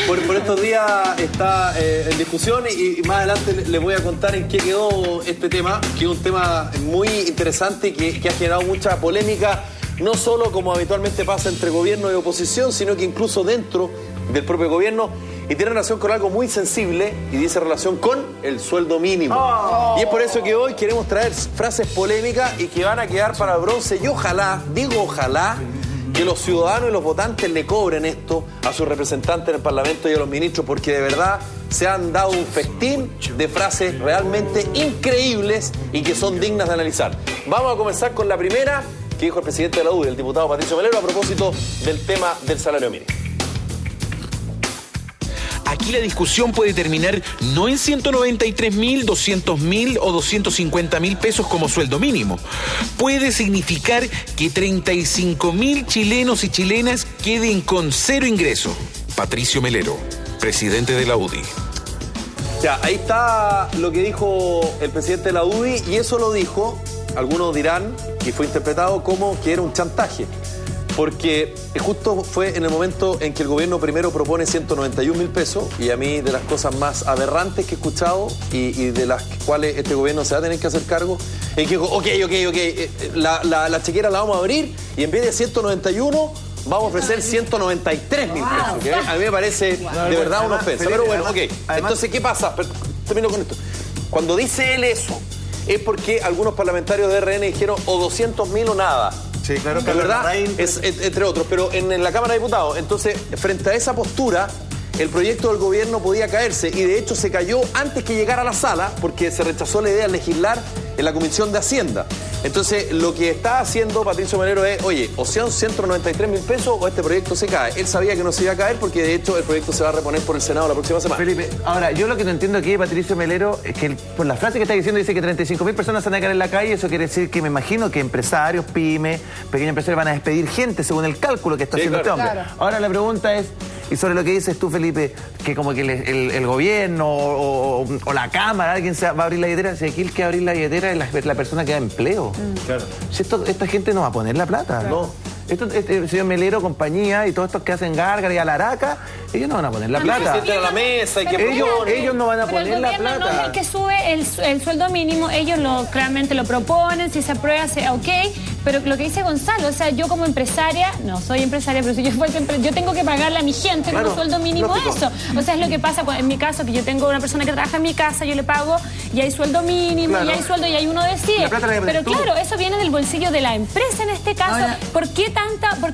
Por estos días está en discusión y más adelante les voy a contar en qué quedó este tema, que es un tema muy interesante y que ha generado mucha polémica, no solo como habitualmente pasa entre gobierno y oposición, sino que incluso dentro del propio gobierno, y tiene relación con algo muy sensible y dice relación con el sueldo mínimo. Y es por eso que hoy queremos traer frases polémicas y que van a quedar para el bronce, y ojalá, digo ojalá, que los ciudadanos y los votantes le cobren esto a sus representantes en el Parlamento y a los ministros, porque de verdad se han dado un festín de frases realmente increíbles y que son dignas de analizar. Vamos a comenzar con la primera que dijo el presidente de la UDI, el diputado Patricio Melero, a propósito del tema del salario mínimo. Aquí la discusión puede terminar no en 193.000, 200.000 o 250.000 pesos como sueldo mínimo. Puede significar que 35.000 chilenos y chilenas queden con cero ingreso. Patricio Melero, presidente de la UDI. Ya, ahí está lo que dijo el presidente de la UDI, y eso lo dijo, algunos dirán, y fue interpretado como que era un chantaje. Porque justo fue en el momento en que el gobierno primero propone 191.000 pesos, y a mí de las cosas más aberrantes que he escuchado y de las cuales este gobierno se va a tener que hacer cargo, es que dijo, ok, la chequera la vamos a abrir y en vez de 191 vamos a ofrecer 193.000 pesos, ¿okay? A mí me parece de verdad una ofensa. Pero bueno, ok. Entonces, ¿qué pasa? Termino con esto. Cuando dice él eso, es porque algunos parlamentarios de RN dijeron o 200.000 o nada. Sí, claro, la verdad, es, entre otros, pero en la Cámara de Diputados. Entonces, frente a esa postura, el proyecto del gobierno podía caerse, y de hecho se cayó antes que llegara a la sala, porque se rechazó la idea de legislar en la Comisión de Hacienda. Entonces, lo que está haciendo Patricio Melero es, oye, o sean 193.000 pesos o este proyecto se cae. Él sabía que no se iba a caer porque de hecho el proyecto se va a reponer por el Senado la próxima semana. Felipe, ahora, yo lo que no entiendo aquí de Patricio Melero es que por la frase que está diciendo dice que 35.000 personas se van a quedar en la calle. Eso quiere decir que me imagino que empresarios, pymes, pequeños empresarios van a despedir gente según el cálculo que está haciendo este hombre. Claro. Ahora la pregunta es, y sobre lo que dices tú, Felipe, que como que el gobierno o la Cámara, alguien va a abrir la billetera, si aquí el que va a abrir la billetera es la persona que da empleo. Claro. Si esta gente no va a poner la plata. Claro. No. El señor Melero, compañía y todos estos que hacen gárgara y alaraca, ellos no van a poner la plata. A la mesa y que ellos no van a poner la plata. No es el que sube el sueldo mínimo, ellos claramente lo proponen, si se aprueba, ok. Pero lo que dice Gonzalo, o sea, yo como empresaria, no soy empresaria, pero si yo fuese yo tengo que pagarle a mi gente con un sueldo mínimo, lógico. Eso. O sea, es lo que pasa en mi caso, que yo tengo una persona que trabaja en mi casa, yo le pago y hay sueldo mínimo, y hay sueldo y ahí uno decide. Pero claro, eso viene del bolsillo de la empresa en este caso. Ahora, ¿por qué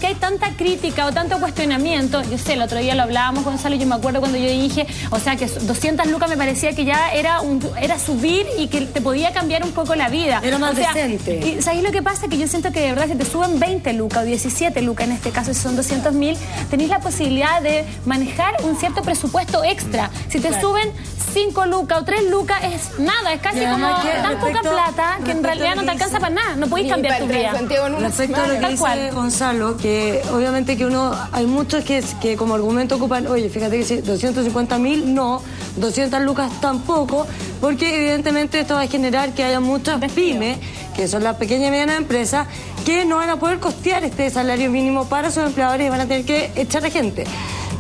hay tanta crítica o tanto cuestionamiento? Yo sé, el otro día lo hablábamos, Gonzalo, y yo me acuerdo cuando yo dije, o sea, que 200 lucas me parecía que ya era subir y que te podía cambiar un poco la vida. Era más decente. Y ¿sabes lo que pasa? Que yo siento que de verdad, si te suben 20 lucas o 17 lucas, en este caso si son 200.000, tenés la posibilidad de manejar un cierto presupuesto extra. Si te suben 5 lucas o 3 lucas, es nada, es casi como tan poca plata que en realidad no te alcanza para nada, no podés cambiar tu vida. Respecto a lo que dice Gonzalo, que obviamente que hay muchos que como argumento ocupan, oye, fíjate que si 250.000 no, 200 lucas tampoco, porque evidentemente esto va a generar que haya muchas pymes, que son las pequeñas y medianas empresas, que no van a poder costear este salario mínimo para sus empleadores y van a tener que echar a gente.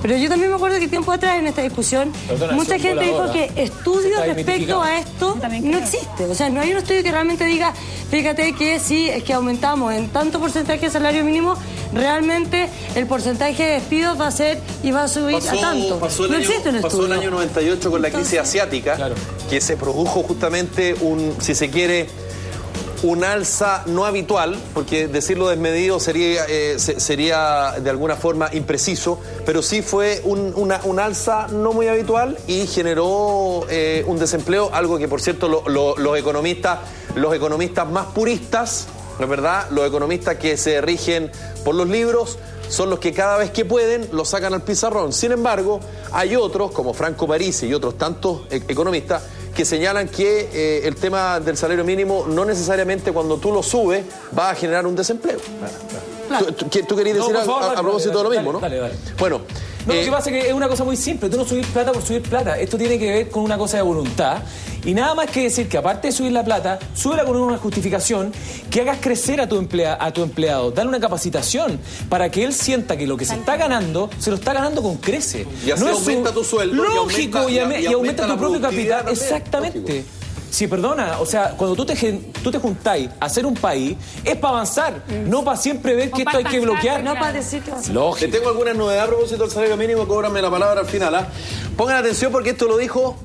Pero yo también me acuerdo que tiempo atrás en esta discusión, mucha gente dijo que estudios respecto a esto no existe. O sea, no hay un estudio que realmente diga, fíjate que si es que aumentamos en tanto porcentaje de salario mínimo, realmente el porcentaje de despidos va a ser y va a subir a tanto. No existe un estudio. Pasó el año 98 con la crisis asiática, que se produjo justamente un alza no habitual, porque decirlo desmedido sería de alguna forma impreciso, pero sí fue un alza no muy habitual y generó un desempleo, algo que por cierto los economistas más puristas, ¿no es verdad? Los economistas que se rigen por los libros son los que cada vez que pueden lo sacan al pizarrón. Sin embargo, hay otros, como Franco Parisi y otros tantos economistas, que señalan que el tema del salario mínimo no necesariamente cuando tú lo subes va a generar un desempleo. Claro. ¿Tú querías decir a propósito de lo mismo, no? Dale. Bueno, No, lo que pasa es que es una cosa muy simple. Tú no subís plata por subir plata. Esto tiene que ver con una cosa de voluntad. Y nada más que decir que aparte de subir la plata, súbela con una justificación que hagas crecer a tu empleado. Dale una capacitación para que él sienta que lo que se está ganando, se lo está ganando con crece. Y así aumenta tu sueldo. Lógico, y aumenta tu propio capital. También. Exactamente. Lógico. Sí, perdona, o sea, cuando tú te juntáis a hacer un país, es para avanzar, no para siempre ver que esto hay que bloquear. No para decir que Lógico. Les tengo alguna novedad a propósito del salario mínimo, cóbrame la palabra al final. Pongan atención porque esto lo dijo,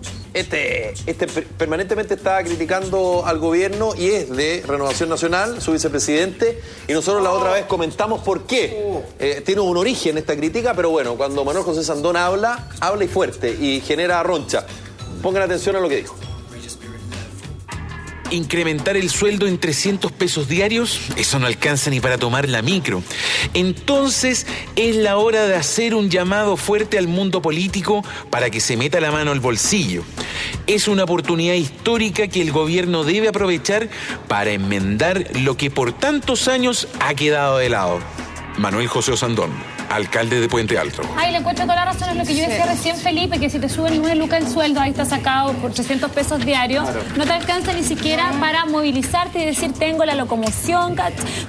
permanentemente está criticando al gobierno y es de Renovación Nacional, su vicepresidente, y nosotros la otra vez comentamos por qué. Tiene un origen esta crítica, pero bueno, cuando Manuel José Sandón habla y fuerte y genera roncha. Pongan atención a lo que dijo. Incrementar el sueldo en 300 pesos diarios, eso no alcanza ni para tomar la micro. Entonces es la hora de hacer un llamado fuerte al mundo político para que se meta la mano al bolsillo. Es una oportunidad histórica que el gobierno debe aprovechar para enmendar lo que por tantos años ha quedado de lado. Manuel José Sandón, alcalde de Puente Alto. Ay, le encuentro toda la razón, es lo que yo decía recién, Felipe, que si te suben 9 lucas el sueldo, ahí está sacado por 300 pesos diarios, no te alcanza ni siquiera para movilizarte y decir, tengo la locomoción,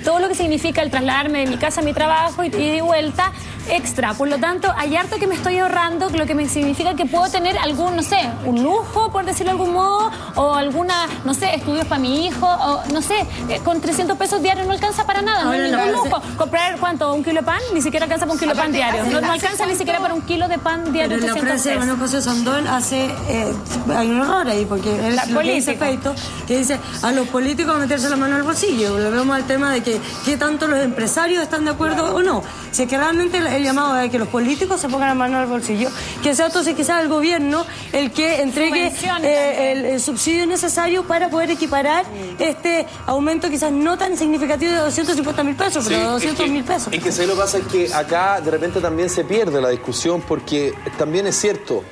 todo lo que significa el trasladarme de mi casa a mi trabajo y de vuelta, extra. Por lo tanto, hay harto que me estoy ahorrando, lo que me significa que puedo tener algún, no sé, un lujo, por decirlo de algún modo, o alguna, no sé, estudios para mi hijo, o no sé, con 300 pesos diarios no alcanza para nada, no hay ningún lujo. Comprar, ¿cuánto? ¿1 kilo de pan? Ni siquiera alcanza para 1 kilo de pan diario. No alcanza ni siquiera para 1 kilo de pan diario. Pero en la frase de Manuel José Sandón hay un error ahí, porque él lo que dice Feito, que dice a los políticos meterse la mano al bolsillo. Volvemos al tema de que qué tanto los empresarios están de acuerdo o no. Si es que realmente el llamado es que los políticos se pongan la mano al bolsillo, que sea entonces quizás el gobierno el que entregue el subsidio necesario para poder equiparar este aumento quizás no tan significativo de 250.000 pesos, pero de 200.000 pesos. Es que se lo pasa es que acá de repente también se pierde la discusión porque también es cierto,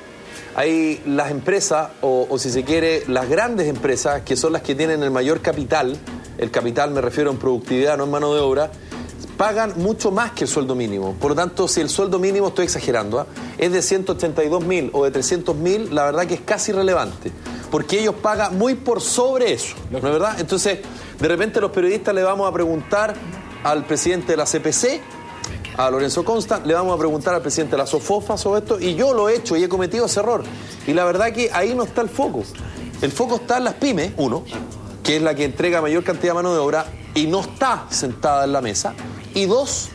hay las empresas o si se quiere las grandes empresas que son las que tienen el mayor capital, el capital me refiero en productividad, no en mano de obra, pagan mucho más que el sueldo mínimo. Por lo tanto, si el sueldo mínimo, estoy exagerando, es de 182.000 o de 300.000, la verdad que es casi irrelevante, porque ellos pagan muy por sobre eso, ¿no es verdad? Entonces, de repente los periodistas le vamos a preguntar al presidente de la CPC, a Lorenzo Constant, le vamos a preguntar al presidente de la SOFOFA sobre esto, y yo lo he hecho y he cometido ese error. Y la verdad que ahí no está el foco. El foco está en las pymes, uno, que es la que entrega mayor cantidad de mano de obra y no está sentada en la mesa. Y dos,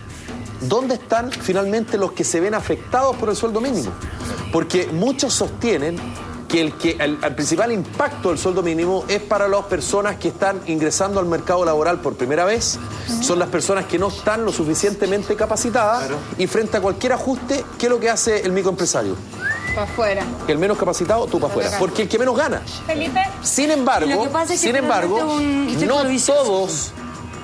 ¿dónde están finalmente los que se ven afectados por el sueldo mínimo? Porque muchos sostienen que el principal impacto del sueldo mínimo es para las personas que están ingresando al mercado laboral por primera vez, son las personas que no están lo suficientemente capacitadas, y frente a cualquier ajuste, ¿qué es lo que hace el microempresario? Para afuera. El menos capacitado, tú para afuera. Porque el que menos gana. Felipe. Sin embargo, no todos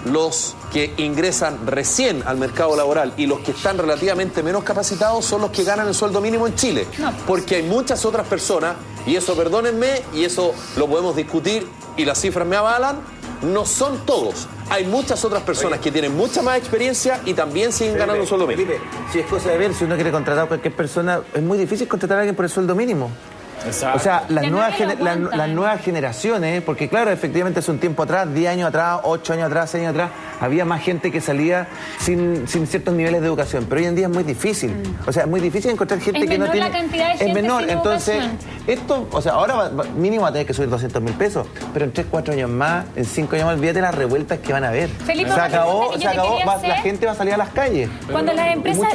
los que ingresan recién al mercado laboral y los que están relativamente menos capacitados son los que ganan el sueldo mínimo en Chile. No. Porque hay muchas otras personas, y eso perdónenme, y eso lo podemos discutir, y las cifras me avalan, no son todos. Hay muchas otras personas que tienen mucha más experiencia y también siguen ganando un sueldo mínimo. Si es cosa de ver, si uno quiere contratar a cualquier persona, es muy difícil contratar a alguien por el sueldo mínimo. Exacto. O sea, las nuevas generaciones, porque claro, efectivamente hace un tiempo atrás, 10 años atrás, 8 años atrás, 6 años atrás, había más gente que salía sin ciertos niveles de educación, pero hoy en día es muy difícil. O sea, es muy difícil encontrar gente que no tiene... Es menor la cantidad de gente. Es menor, sin entonces, educación. Esto, o sea, ahora mínimo va a tener que subir 200.000 pesos, pero en 3, 4 años más, en 5 años más, olvídate las revueltas que van a haber. Felipe, se acabó, la gente va a salir a las calles. Cuando las empresas,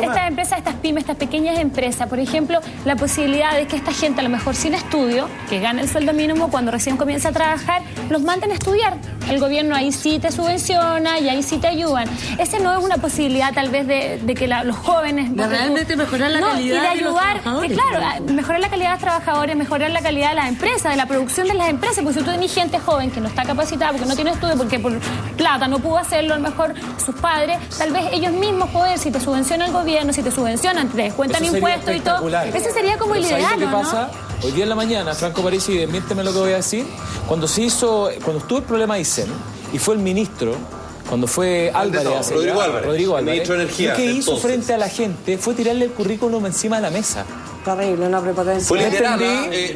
estas pymes, estas pequeñas empresas, por ejemplo, la posibilidad de que esta gente, a lo mejor sin estudio, que gana el sueldo mínimo cuando recién comienza a trabajar, los manden a estudiar. El gobierno ahí sí te subvenciona y ahí sí te ayudan. Esa no es una posibilidad tal vez de que los jóvenes... De realmente mejorar la calidad y de ayudar, de los trabajadores. Claro, mejorar la calidad de los trabajadores, mejorar la calidad de las empresas, de la producción de las empresas, porque si tú tenés gente joven que no está capacitada, porque no tiene estudio, porque por plata no pudo hacerlo, a lo mejor sus padres, tal vez ellos mismos poder, si te subvenciona el gobierno, si te subvencionan, te descuentan impuestos y todo. Ese sería como el ideal, ¿no? Pasa? Hoy día en la mañana, Franco Parisi, desmiénteme lo que voy a decir, cuando estuvo el problema de Aysén y fue el ministro cuando fue Álvarez. Rodrigo Álvarez, ministro de Energía. Lo que hizo entonces, frente a la gente fue tirarle el currículum encima de la mesa. Terrible, una prepotencia. Fue literal.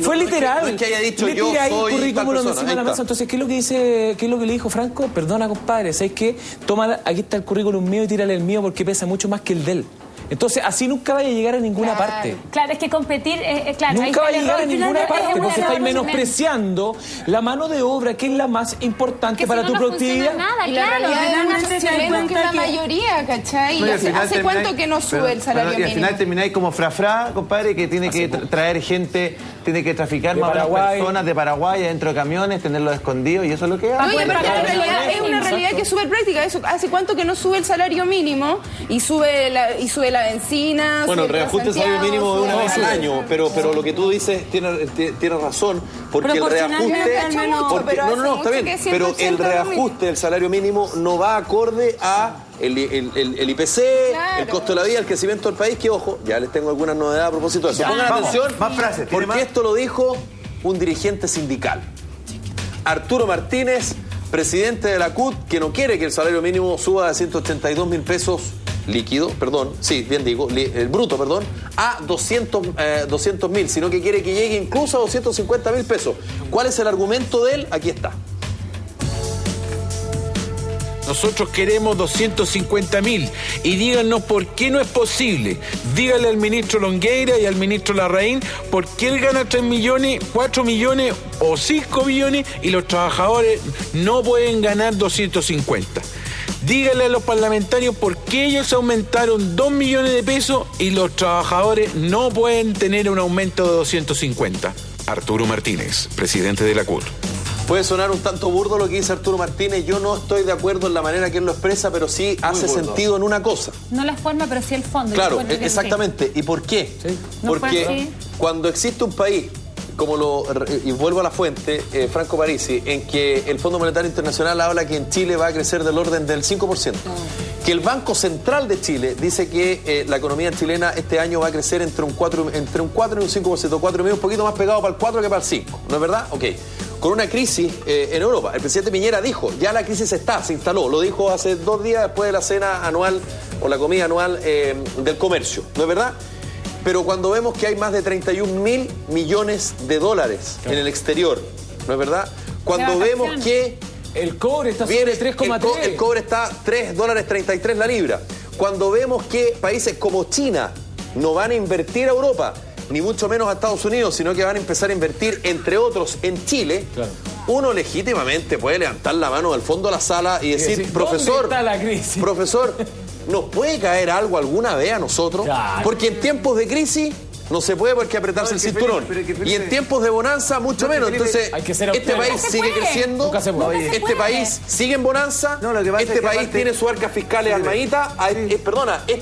Fue literal. No es que haya dicho le yo tira ahí soy el currículum tal persona. encima de la mesa. Entonces, ¿qué es lo que le dijo Franco? Perdona, compadre, ¿sabes qué? Toma, aquí está el currículum mío y tírale el mío porque pesa mucho más que el de él. Entonces, así nunca vaya a llegar a ninguna parte. Claro, es que competir, claro. Nunca va a llegar a al ninguna final parte es una porque estáis error menospreciando la mano de obra, que es la más importante que para si tu no productividad. funciona nada, Y la claro. realidad de finalmente muchos te das chilenos que cuenta es la que- mayoría, ¿cachai? No, y al final ¿Hace cuánto termináis- que no sube el salario y al mínimo? final termináis como frafra, compadre, que tiene que traer gente, tiene que traficar De más Paraguay. personas de Paraguay adentro de camiones, tenerlos escondidos, y eso es lo que No, hace. y aparte la realidad es una Exacto. realidad que es súper práctica. Eso, ¿hace cuánto que no sube el salario mínimo? Y sube la benzina. Bueno, el sube reajuste del salario mínimo de una vez al año, pero lo que tú dices tiene razón, porque el reajuste... Proporcionalmente, al menos- porque- pero no, hace está mucho bien, que pero el 180 reajuste del salario mínimo no va acorde a el IPC, Claro. el costo de la vida, el crecimiento del país, que ojo, ya les tengo algunas novedades a propósito de eso. Ya, Pongan vamos, atención, más frases, ¿tiene porque más? esto lo dijo un dirigente sindical. Arturo Martínez, presidente de la CUT, que no quiere que el salario mínimo suba de 182.000 pesos líquido, el bruto, a 200.000, sino que quiere que llegue incluso a 250.000 pesos. ¿Cuál es el argumento de él? Aquí está. Nosotros queremos 250.000 y díganos por qué no es posible. Dígale al ministro Longueira y al ministro Larraín por qué él gana 3 millones, 4 millones o 5 millones y los trabajadores no pueden ganar 250. Dígale a los parlamentarios por qué ellos aumentaron 2 millones de pesos y los trabajadores no pueden tener un aumento de 250. Arturo Martínez, presidente de la CUT. Puede sonar un tanto burdo lo que dice Arturo Martínez. Yo no estoy de acuerdo en la manera que él lo expresa, pero sí hace sentido en una cosa. No la forma, pero sí el fondo. Claro, Yo encuentro que exactamente. ¿Y por qué? No fue Porque así. cuando existe un país, y vuelvo a la fuente, Franco Parisi, en que el Fondo Monetario Internacional habla que en Chile va a crecer del orden del 5%. Que el Banco Central de Chile dice que la economía chilena este año va a crecer entre un 4 y un 5%, 4,5%, un poquito más pegado para el 4 que para el 5. ¿No es verdad? Ok. Con una crisis en Europa. El presidente Piñera dijo, ya la crisis se instaló. Lo dijo hace 2 días después de la cena anual o la comida anual del comercio. ¿No es verdad? Pero cuando vemos que hay más de 31.000 millones de dólares en el exterior, ¿no es verdad? Cuando vemos que El cobre está sobre 3,3. el cobre está $3.33 la libra. Cuando vemos que países como China no van a invertir a Europa, ni mucho menos a Estados Unidos, sino que van a empezar a invertir, entre otros, en Chile, Claro. uno legítimamente puede levantar la mano al fondo de la sala y decir, decir, profesor, ¿dónde está la crisis? profesor, ¿nos puede caer algo alguna vez a nosotros? Claro. Porque en tiempos de crisis no se puede porque apretarse No, el es que cinturón. Felipe, pero es que Y en Felipe- tiempos de bonanza, mucho No, es que menos. Felipe, Entonces, hay que ser este austero. país No se sigue puede. creciendo. Nunca se puede. Este puede. país sigue en bonanza. No, lo que pasa este es que país aparte- tiene sus arcas fiscales armaditas.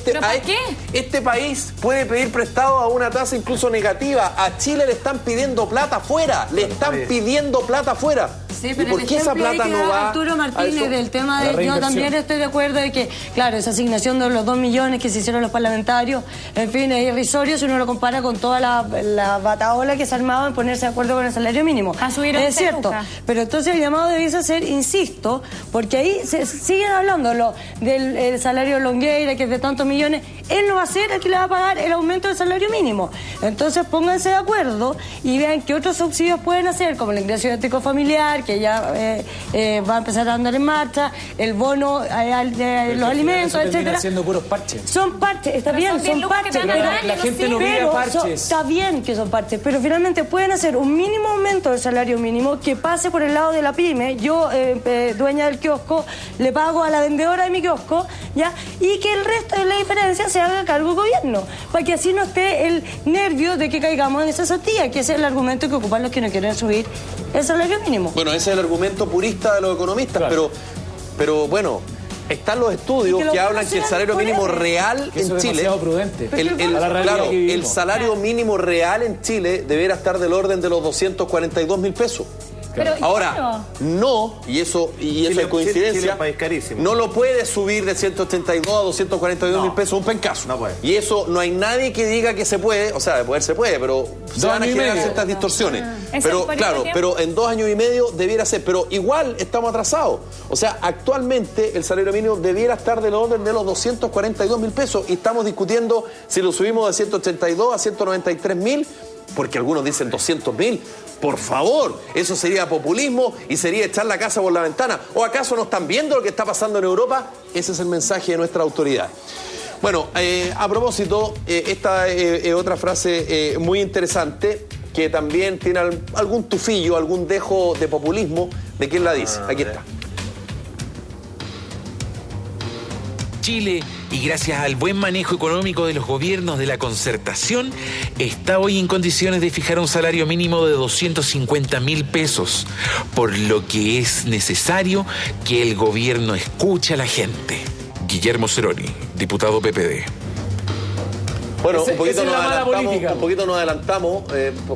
¿Pero para qué? Este país puede pedir prestado a una tasa incluso negativa. A Chile le están pidiendo plata afuera. Le están oye. pidiendo plata afuera. Sí, ¿Y pero por el qué esa ejemplo ahí plata que no da va Arturo a Martínez eso? del tema La de... Yo reinversión. también estoy de acuerdo de que, claro, esa asignación de los 2 millones que se hicieron los parlamentarios, en fin, es irrisorio si uno lo compara con toda la bataola que se armaba en ponerse de acuerdo con el salario mínimo. A subir a es 11 cierto, lucas. pero entonces el llamado debiese ser, insisto, porque ahí se siguen hablando del el salario de Longueira, que es de tantos millones. Él no va a ser el que le va a pagar el aumento del salario mínimo. Entonces pónganse de acuerdo y vean qué otros subsidios pueden hacer, como el ingreso eléctrico familiar, que ya va a empezar a andar en marcha, el bono de los alimentos, Eso termina etcétera. siendo puros parches. Son parches, está Pero bien, son 10 son lucas que parches. te van a pero- dar, la no gente sé. no pide pero parches. está bien que son parches, pero finalmente pueden hacer un mínimo aumento del salario mínimo que pase por el lado de la pyme. Yo, dueña del kiosco, le pago a la vendedora de mi kiosco, ¿ya? Y que el resto de la diferencia se haga cargo del gobierno, para que así no esté el nervio de que caigamos en esa sortilla, que es el argumento que ocupan los que no quieren subir el salario mínimo. Bueno, ese es el argumento purista de los economistas, Claro. pero bueno, están los estudios Y que lo que hablan que el hacen salario por mínimo él. real Que eso en es Chile... demasiado prudente. El, a la realidad claro, que el vivimos. salario mínimo real en Chile deberá estar del orden de los 242.000 pesos. Pero, Ahora, claro. no, y eso es coincidencia, Chile es un país carísimo. no lo puedes subir de 182 a 242 mil pesos un pencazo. No puede. Y eso no hay nadie que diga que se puede, o sea, de poder se puede, pero se van a años y generar medio. ciertas distorsiones. ¿Es Pero el periodo claro, de tiempo? pero en 2 años y medio debiera ser, pero igual estamos atrasados. O sea, actualmente el salario mínimo debiera estar del orden de los 242 mil pesos y estamos discutiendo si lo subimos de 182 a 193 mil, porque algunos dicen 200 mil. Por favor, eso sería populismo y sería echar la casa por la ventana. ¿O acaso no están viendo lo que está pasando en Europa? Ese es el mensaje de nuestra autoridad. Bueno, a propósito, esta es otra frase muy interesante que también tiene algún tufillo, algún dejo de populismo. ¿De quién la dice? Aquí está. Chile, y gracias al buen manejo económico de los gobiernos de la concertación, está hoy en condiciones de fijar un salario mínimo de 250.000 pesos, por lo que es necesario que el gobierno escuche a la gente. Guillermo Ceroni, diputado PPD. Bueno, Esa es la mala política. un poquito nos adelantamos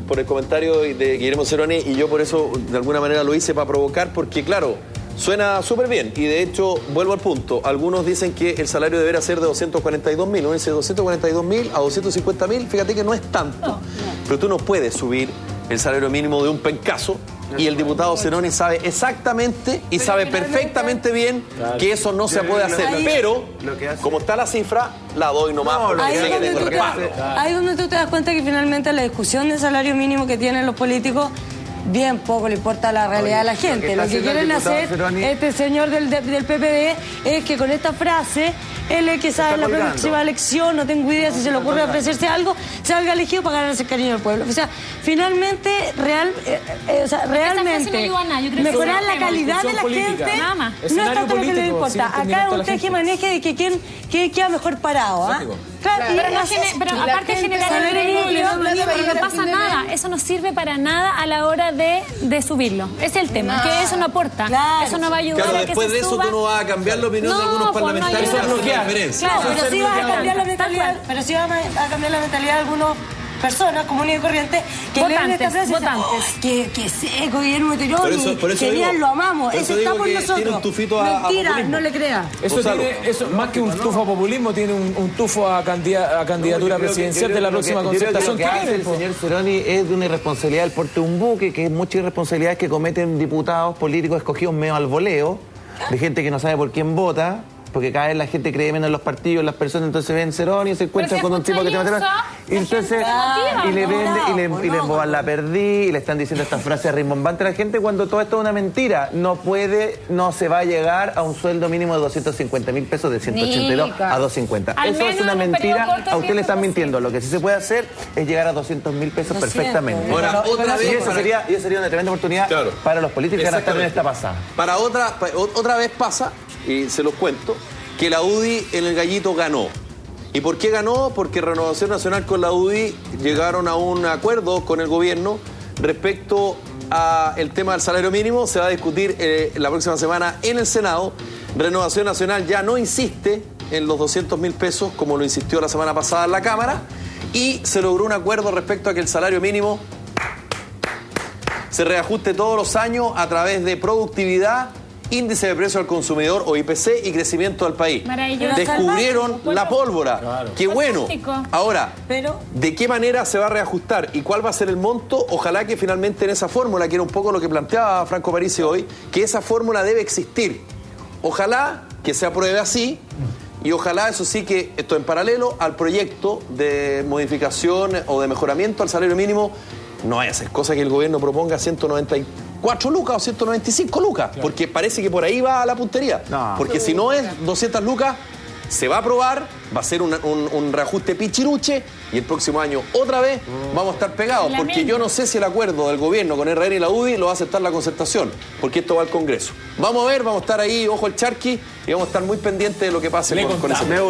por el comentario de Guillermo Ceroni, y yo por eso de alguna manera lo hice para provocar, porque claro, suena súper bien y de hecho, vuelvo al punto, algunos dicen que el salario debería ser de 242 mil, uno dice 242 mil a 250 mil, fíjate que no es tanto, pero tú no puedes subir el salario mínimo de un pencazo. Y el diputado Ceroni sabe exactamente y sabe perfectamente bien que eso no se puede hacer. Pero, como está la cifra, la doy nomás porque Ahí sé es que tengo el donde respaldo. ahí es donde tú te das cuenta que finalmente la discusión del salario mínimo que tienen los políticos bien poco le importa la realidad de la gente. Lo que quieren hacer este señor del PPD es que con esta frase, él es que sabe en la próxima elección, no tengo idea si se le ocurre ofrecerse algo, salga elegido para ganarse el cariño del pueblo. O sea, finalmente, realmente, no ayuda a nada. Yo creo que mejorar es la un calidad de la política. gente Nada más. no es tanto lo que le Escenario importa. político, Acá es sin un teje-maneje de que quién queda mejor parado. ¿Ah? Claro, Pero, y pero aparte de generar no pasa nada. Eso no sirve para nada a la hora de subirlo. Ese es el tema, que eso no aporta. Claro. Eso no va a ayudar Claro, a que después se de eso suba. tú no vas a cambiar la opinión de algunos pues, no parlamentarios ayuda. para hacer la diferencia. Claro, pero sí vas a bloqueado. cambiar la mentalidad, pero sí vas a cambiar la mentalidad de algunas personas comunes y corrientes que leen esta frase y dicen, Votantes. que seco, Guillermo Tironi, por eso genial, digo- lo amamos, por eso ese está digo por que nosotros. tiene un tufito a Mentira, populismo. no le crea. Eso más que un tufo a populismo, tiene un tufo a candidatura presidencial de la próxima concertación. Lo que hace el señor Ceroni es de una irresponsabilidad del porte de un buque, que es mucha irresponsabilidad que cometen diputados políticos escogidos medio al voleo, de gente que no sabe por quién vota, porque cada vez la gente cree menos en los partidos, en las personas, entonces ven Ceroni y se encuentran con un tipo que te va a y entonces y le vende y le emboban la perdí y le están diciendo estas frases rimbombantes a la gente cuando todo esto es una mentira. No se va a llegar a un sueldo mínimo de 250.000 pesos de 182 a 250. Al Eso es menos una en un periodo mentira. corto de A usted le están tiempo mintiendo. Lo que sí se puede hacer es llegar a 200.000 pesos 200. perfectamente. Ahora, otra Y vez, eso sería una tremenda oportunidad Claro. para los políticos que van a estar en Exactamente. esta pasada. Para otra vez pasa, y se los cuento, que la UDI en el Gallito ganó. ¿Y por qué ganó? Porque Renovación Nacional con la UDI llegaron a un acuerdo con el gobierno respecto al tema del salario mínimo. Se va a discutir la próxima semana en el Senado. Renovación Nacional ya no insiste en los 200.000 pesos como lo insistió la semana pasada en la Cámara, y se logró un acuerdo respecto a que el salario mínimo se reajuste todos los años a través de productividad, índice de precio al consumidor o IPC y crecimiento del país. Maravilloso. Descubrieron la pólvora. Claro. Qué bueno. Fantástico. Ahora, Pero- ¿de qué manera se va a reajustar y cuál va a ser el monto? Ojalá que finalmente en esa fórmula, que era un poco lo que planteaba Franco Parisi hoy, que esa fórmula debe existir. Ojalá que se apruebe así. Y ojalá, eso sí, que esto en paralelo al proyecto de modificación o de mejoramiento al salario mínimo, no vaya a ser cosa que el gobierno proponga 194 lucas o 195 lucas, porque parece que por ahí va la puntería. No. Porque si no es 200 lucas, se va a aprobar, va a ser un reajuste pichiruche y el próximo año otra vez vamos a estar pegados, porque yo no sé si el acuerdo del gobierno con RN y la UDI lo va a aceptar la concertación, porque esto va al Congreso. Vamos a ver, vamos a estar ahí, ojo al charqui, y vamos a estar muy pendientes de lo que pase con ese tema.